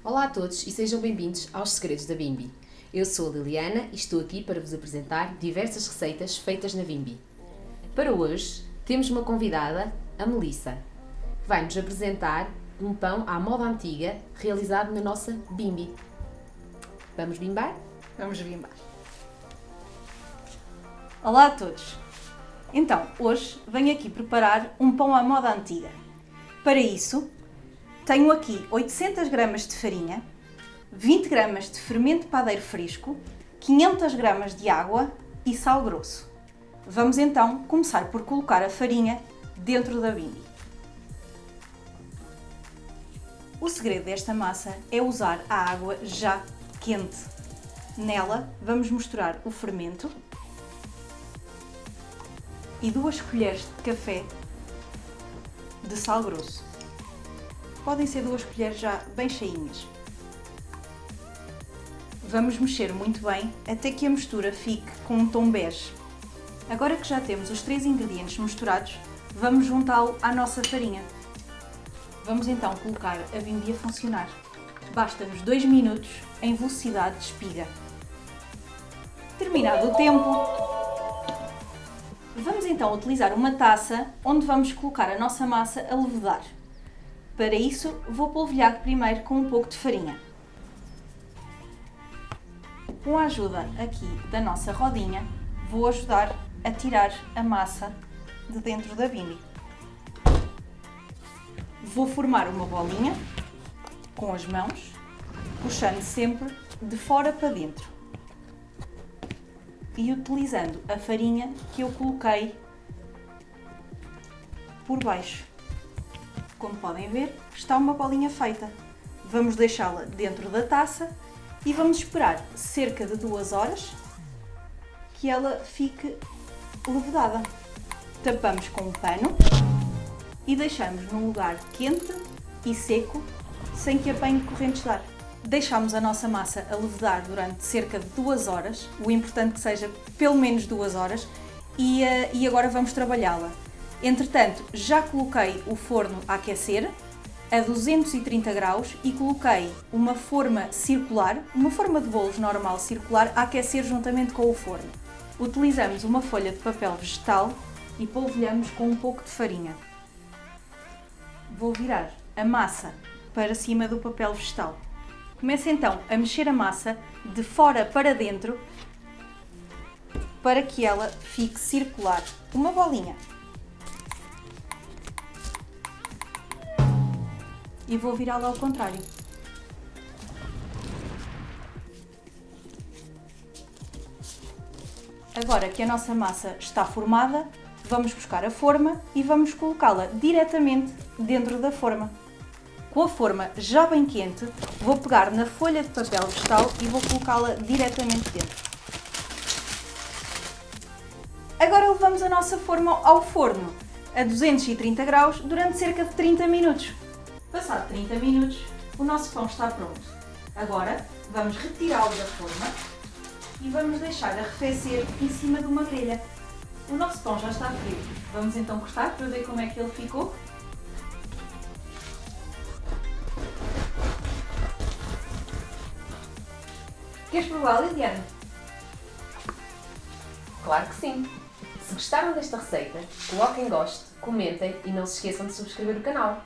Olá a todos e sejam bem-vindos aos Segredos da Bimbi. Eu sou a Liliana e estou aqui para vos apresentar diversas receitas feitas na Bimbi. Para hoje temos uma convidada, a Melissa, que vai nos apresentar um pão à moda antiga realizado na nossa Bimbi. Vamos bimbar? Vamos bimbar. Olá a todos! Então, hoje venho aqui preparar um pão à moda antiga. Para isso, tenho aqui 800 gramas de farinha, 20 gramas de fermento padeiro fresco, 500 gramas de água e sal grosso. Vamos então começar por colocar a farinha dentro da bimbi. O segredo desta massa é usar a água já quente. Nela vamos misturar o fermento e 2 colheres de café de sal grosso. Podem ser 2 colheres já bem cheinhas. Vamos mexer muito bem até que a mistura fique com um tom bege. Agora que já temos os 3 ingredientes misturados, vamos juntá-lo à nossa farinha. Vamos então colocar a bimbi a funcionar. Basta-nos 2 minutos em velocidade de espiga. Terminado o tempo, vamos então utilizar uma taça onde vamos colocar a nossa massa a levedar. Para isso, vou polvilhar primeiro com um pouco de farinha. Com a ajuda aqui da nossa rodinha, vou ajudar a tirar a massa de dentro da bimbi. Vou formar uma bolinha com as mãos, puxando sempre de fora para dentro e utilizando a farinha que eu coloquei por baixo. Como podem ver, está uma bolinha feita. Vamos deixá-la dentro da taça e vamos esperar cerca de 2 horas que ela fique levedada. Tapamos com um pano e deixamos num lugar quente e seco, sem que apanhe correntes de ar. Deixamos a nossa massa a levedar durante cerca de 2 horas, o importante que seja pelo menos 2 horas, e agora vamos trabalhá-la. Entretanto, já coloquei o forno a aquecer a 230 graus e coloquei uma forma circular, uma forma de bolos normal circular, a aquecer juntamente com o forno. Utilizamos uma folha de papel vegetal e polvilhamos com um pouco de farinha. Vou virar a massa para cima do papel vegetal. Começo então a mexer a massa de fora para dentro para que ela fique circular, uma bolinha. E vou virá-la ao contrário. Agora que a nossa massa está formada, vamos buscar a forma e vamos colocá-la diretamente dentro da forma. Com a forma já bem quente, vou pegar na folha de papel vegetal e vou colocá-la diretamente dentro. Agora levamos a nossa forma ao forno a 230 graus durante cerca de 30 minutos. Passado 30 minutos, o nosso pão está pronto. Agora vamos retirá-lo da forma e vamos deixar arrefecer em cima de uma grelha. O nosso pão já está frio. Vamos então cortar para ver como é que ele ficou. Queres provar, Liliana? Claro que sim! Se gostaram desta receita, coloquem gosto, comentem e não se esqueçam de subscrever o canal.